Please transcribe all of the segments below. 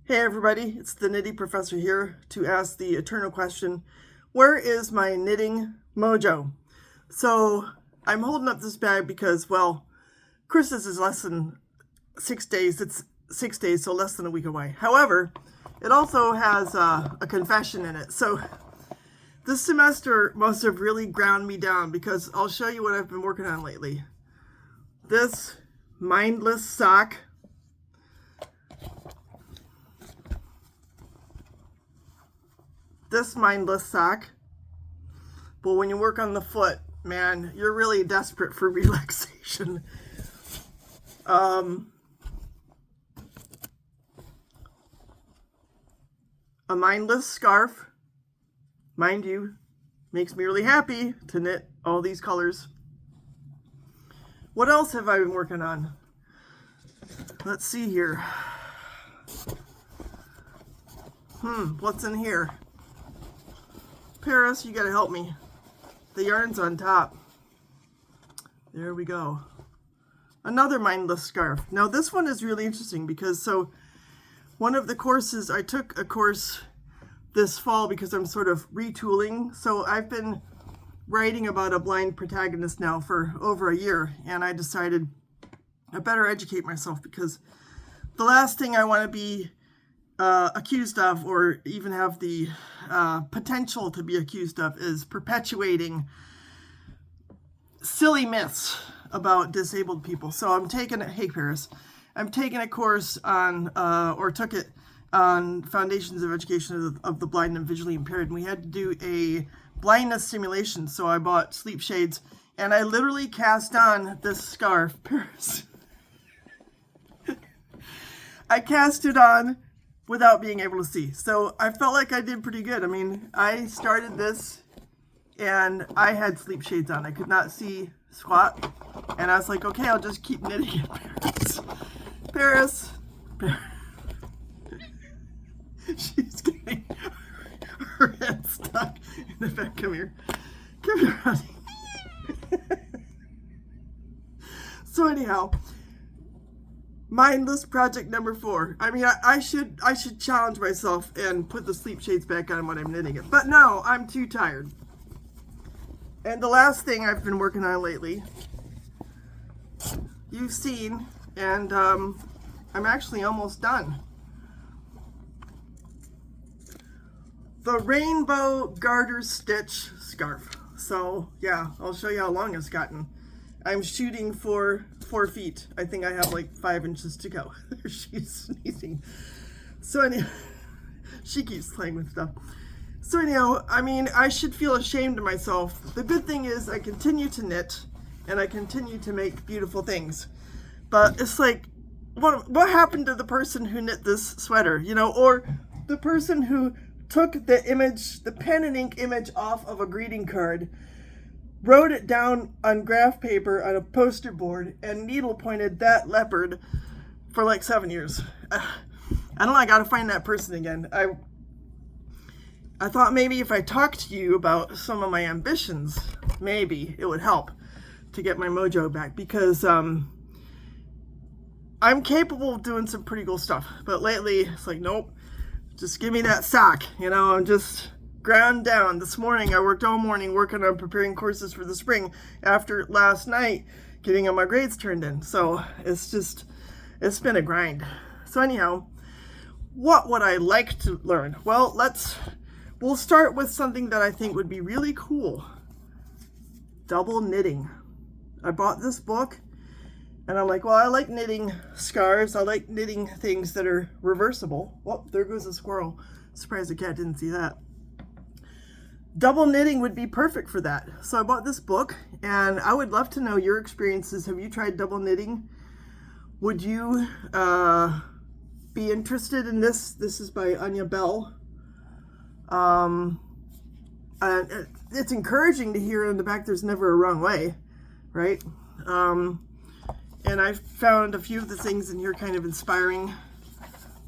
Hey everybody, it's the Knitty Professor here to ask the eternal question, where is my knitting mojo? So I'm holding up this bag because, well, Christmas is less than 6 days. It's 6 days, so less than a week away. However, it also has a confession in it. So this semester must have really ground me down because I'll show you what I've been working on lately. This mindless sock. This mindless sock. But when you work on the foot, man, you're really desperate for relaxation. A mindless scarf, mind you, makes me really happy to knit all these colors. What else have I been working on? Let's see here. What's in here? Paris, you gotta help me. The yarn's on top. There we go. Another mindless scarf. Now this one is really interesting because one of the courses, I took a course this fall because I'm sort of retooling. So I've been writing about a blind protagonist now for over a year, and I decided I better educate myself because the last thing I want to be accused of, or even have the potential to be accused of, is perpetuating silly myths about disabled people. So I'm taking it, hey Paris, I'm taking a course on, or took it on Foundations of Education of the Blind and Visually Impaired, and we had to do a blindness simulation. So I bought sleep shades, and I literally cast on this scarf, Paris. I cast it on without being able to see. So I felt like I did pretty good. I mean, I started this and I had sleep shades on. I could not see squat. And I was like, okay, I'll just keep knitting it, Paris. Paris. She's getting her head stuck in the back. Come here. Come here, honey. So anyhow, mindless project number 4. I mean, I should challenge myself and put the sleep shades back on when I'm knitting it. But no, I'm too tired. And the last thing I've been working on lately, you've seen, and I'm actually almost done. The rainbow garter stitch scarf. So yeah, I'll show you how long it's gotten. I'm shooting for 4 feet. I think I have like 5 inches to go. She's sneezing. So anyhow, she keeps playing with stuff. So anyhow, I mean, I should feel ashamed of myself. The good thing is I continue to knit and I continue to make beautiful things. But it's like, what happened to the person who knit this sweater, you know, or the person who took the image, the pen and ink image off of a greeting card, wrote it down on graph paper on a poster board, and needle pointed that leopard for like 7 years. I don't know, I gotta find that person again. I thought maybe if I talked to you about some of my ambitions, maybe it would help to get my mojo back, because I'm capable of doing some pretty cool stuff. But lately, it's like, nope, just give me that sock. You know, I'm just ground down. This morning, I worked all morning working on preparing courses for the spring after last night getting all my grades turned in. So it's been a grind. So anyhow, what would I like to learn? Well, we'll start with something that I think would be really cool. Double knitting. I bought this book and I'm like, well, I like knitting scarves. I like knitting things that are reversible. Well, there goes a squirrel. Surprised the cat didn't see that. Double knitting would be perfect for that. So I bought this book, and I would love to know your experiences. Have you tried double knitting? Would you be interested in this? This is by Anya Bell. It's encouraging to hear in the back there's never a wrong way, right? And I found a few of the things in here kind of inspiring.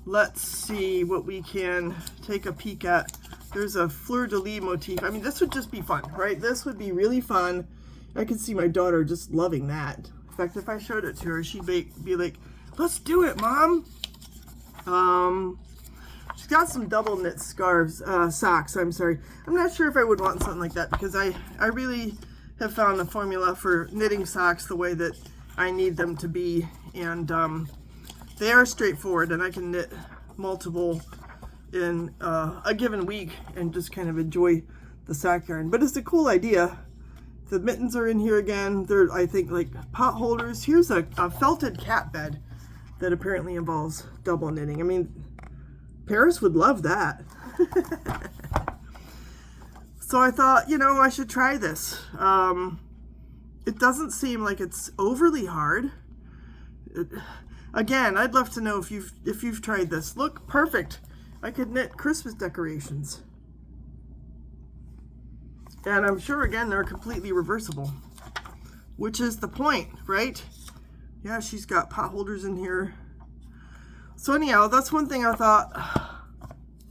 Let's see what we can take a peek at. There's a fleur-de-lis motif. I mean, this would just be fun, right? This would be really fun. I could see my daughter just loving that. In fact, if I showed it to her, she'd be like, let's do it, Mom. got some double knit scarves, socks, I'm sorry. I'm not sure if I would want something like that because I really have found a formula for knitting socks the way that I need them to be. And they are straightforward, and I can knit multiple in a given week and just kind of enjoy the sock yarn. But it's a cool idea. The mittens are in here again. They're, I think, like pot holders. Here's a felted cat bed that apparently involves double knitting. I mean, Paris would love that. So I thought, you know, I should try this. It doesn't seem like it's overly hard. Again, I'd love to know if you've tried this. Look, perfect. I could knit Christmas decorations. And I'm sure, again, they're completely reversible, which is the point, right? Yeah, she's got pot holders in here. So anyhow, that's one thing I thought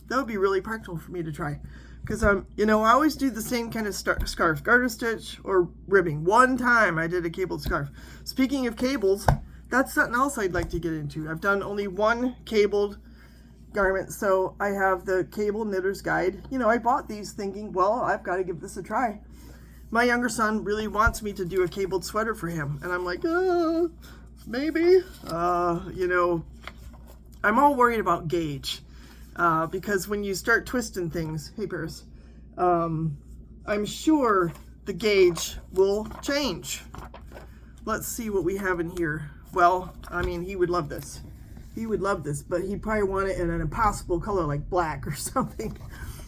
that would be really practical for me to try. Because you know, I always do the same kind of scarf, garter stitch or ribbing. One time I did a cabled scarf. Speaking of cables, that's something else I'd like to get into. I've done only one cabled garment, so I have the Cable Knitter's Guide. You know, I bought these thinking, well, I've got to give this a try. My younger son really wants me to do a cabled sweater for him, and I'm like, maybe. You know, I'm all worried about gauge. Because when you start twisting things, hey Paris, I'm sure the gauge will change. Let's see what we have in here. Well, I mean, he would love this. He would love this, but he'd probably want it in an impossible color like black or something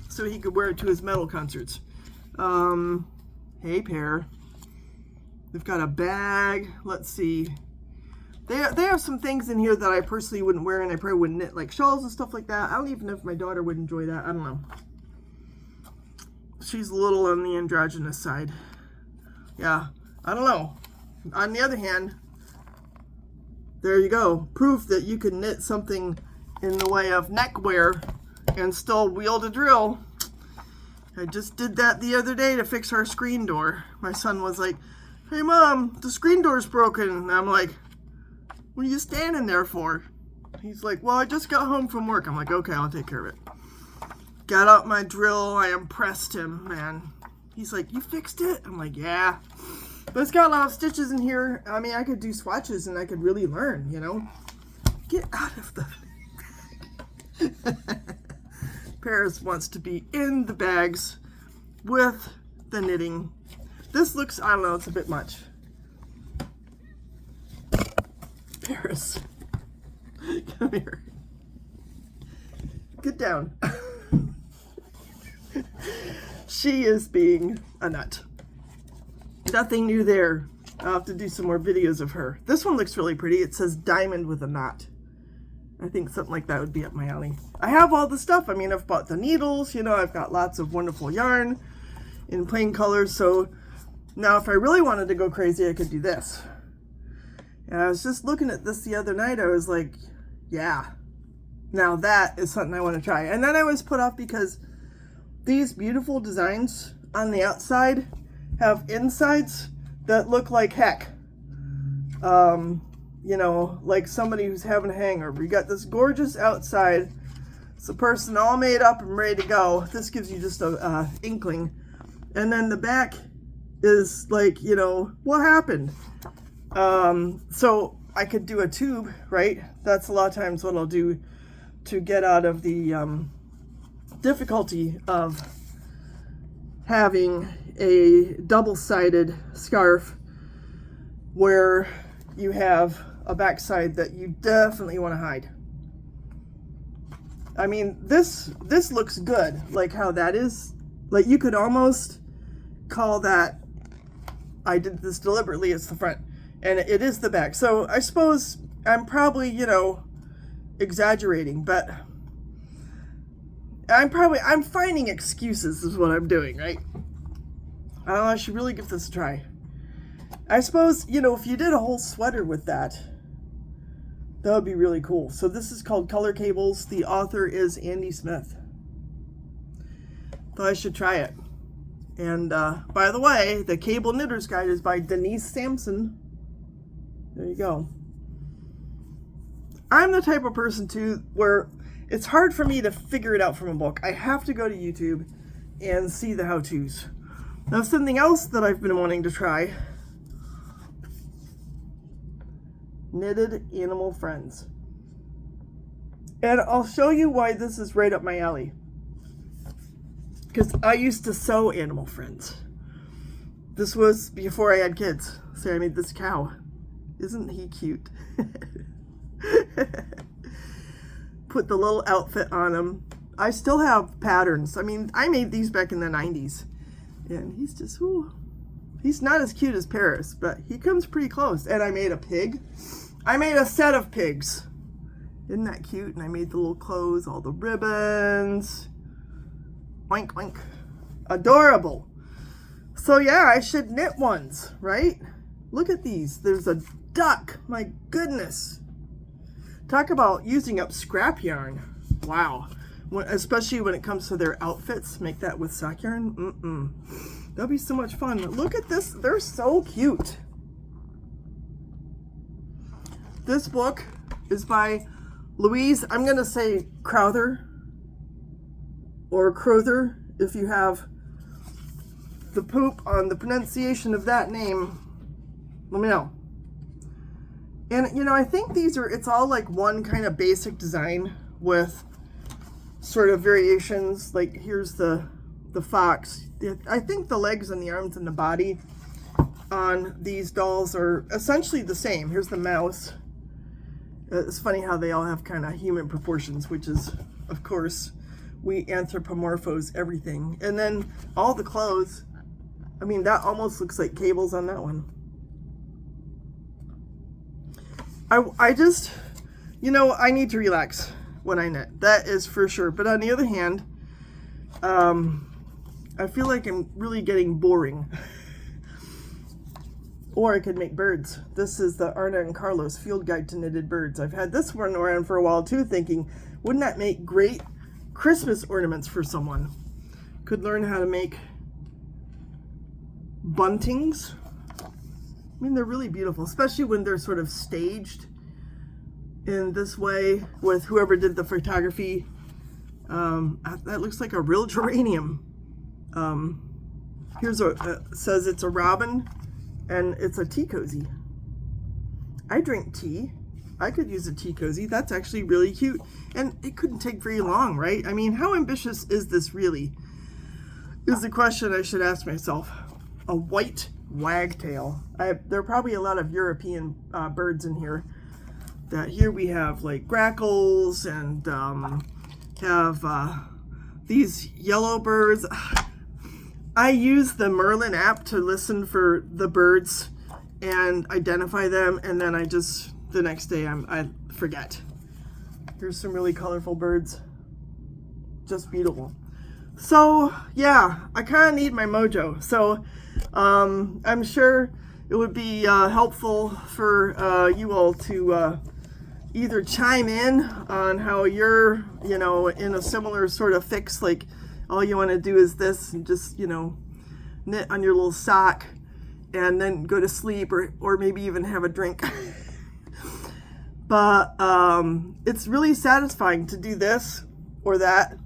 so he could wear it to his metal concerts. Hey Pear. They've got a bag. Let's see. They have some things in here that I personally wouldn't wear, and I probably wouldn't knit, like shawls and stuff like that. I don't even know if my daughter would enjoy that. I don't know. She's a little on the androgynous side. Yeah, I don't know. On the other hand, there you go. Proof that you can knit something in the way of neckwear and still wield a drill. I just did that the other day to fix our screen door. My son was like, hey Mom, the screen door's broken. And I'm like, what are you standing there for? He's like, well, I just got home from work. I'm like, okay, I'll take care of it. Got out my drill. I impressed him, man. He's like, you fixed it? I'm like, yeah. But it's got a lot of stitches in here. I mean, I could do swatches and I could really learn, you know. Get out of the... Paris wants to be in the bags with the knitting. This looks, I don't know, it's a bit much. Paris, come here. Get down. She is being a nut. Nothing new there. I'll have to do some more videos of her. This one looks really pretty. It says diamond with a knot. I think something like that would be up my alley. I have all the stuff. I mean, I've bought the needles. You know, I've got lots of wonderful yarn in plain colors. So now if I really wanted to go crazy, I could do this. And I was just looking at this the other night. I was like, yeah, now that is something I want to try. And then I was put off because these beautiful designs on the outside have insides that look like heck. You know, like somebody who's having a hangover. You got this gorgeous outside. It's a person all made up and ready to go. This gives you just a inkling. And then the back is like, you know, what happened? So I could do a tube, right? That's a lot of times what I'll do to get out of the difficulty of having a double-sided scarf where you have a backside that you definitely want to hide. I mean, this looks good, like how that is. Like you could almost call that, I did this deliberately, it's the front. And it is the back. So I suppose I'm probably, you know, exaggerating, but I'm finding excuses is what I'm doing, right? I don't know, I should really give this a try. I suppose, you know, if you did a whole sweater with that, that would be really cool. So this is called Color Cables. The author is Andy Smith. Thought I should try it. And by the way, the Cable Knitter's Guide is by Denise Sampson. There you go. I'm the type of person too where it's hard for me to figure it out from a book. I have to go to YouTube and see the how-tos. Now, something else that I've been wanting to try, knitted animal friends. And I'll show you why this is right up my alley. Because I used to sew animal friends. This was before I had kids. So I made this cow. Isn't he cute? Put the little outfit on him. I still have patterns. I mean, I made these back in the 90s. And he's just, ooh. He's not as cute as Paris, but he comes pretty close. And I made a pig. I made a set of pigs. Isn't that cute? And I made the little clothes, all the ribbons. Oink, oink. Adorable. So yeah, I should knit ones, right? Look at these. There's a duck. My goodness. Talk about using up scrap yarn. Wow. Especially when it comes to their outfits. Make that with sock yarn. That'll be so much fun. Look at this. They're so cute. This book is by Louise, I'm going to say Crowther or Crowther if you have the poop on the pronunciation of that name. Let me know. And you know, I think these are, it's all like one kind of basic design with sort of variations. Like here's the fox. I think the legs and the arms and the body on these dolls are essentially the same. Here's the mouse. It's funny how they all have kind of human proportions, which is, of course, we anthropomorphose everything. And then all the clothes, I mean, that almost looks like cables on that one. I just, you know, I need to relax when I knit. That is for sure. But on the other hand, I feel like I'm really getting boring. Or I could make birds. This is the Arna and Carlos Field Guide to Knitted Birds. I've had this one around for a while too, thinking, wouldn't that make great Christmas ornaments for someone? Could learn how to make buntings. I mean, they're really beautiful, especially when they're sort of staged in this way with whoever did the photography. That looks like a real geranium. Here's says it's a robin. And it's a tea cozy. I drink tea. I could use a tea cozy. That's actually really cute. And it couldn't take very long, right? I mean, how ambitious is this really? Is the question I should ask myself. A white wagtail. There are probably a lot of European birds in here. That here we have like grackles and have these yellow birds. I use the Merlin app to listen for the birds and identify them, and then I just, the next day I forget. Here's some really colorful birds. Just beautiful. So yeah, I kind of need my mojo. So I'm sure it would be helpful for you all to either chime in on how you're, you know, in a similar sort of fix, like all you want to do is this and just, you know, knit on your little sock and then go to sleep or maybe even have a drink. But it's really satisfying to do this or that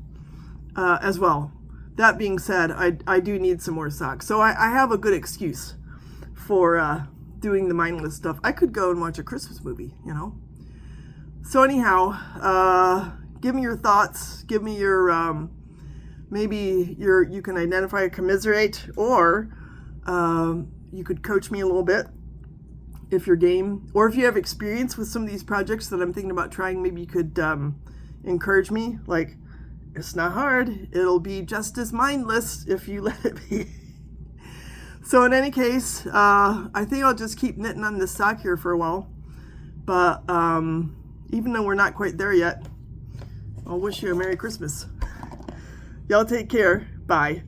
as well. That being said, I do need some more socks. So I have a good excuse for doing the mindless stuff. I could go and watch a Christmas movie, you know. So anyhow, give me your thoughts. Give me your... maybe you can identify a commiserate, or you could coach me a little bit if you're game, or if you have experience with some of these projects that I'm thinking about trying. Maybe you could encourage me, like, it's not hard, it'll be just as mindless if you let it be. So in any case, I think I'll just keep knitting on this sock here for a while, but even though we're not quite there yet, I'll wish you a Merry Christmas. Y'all take care. Bye.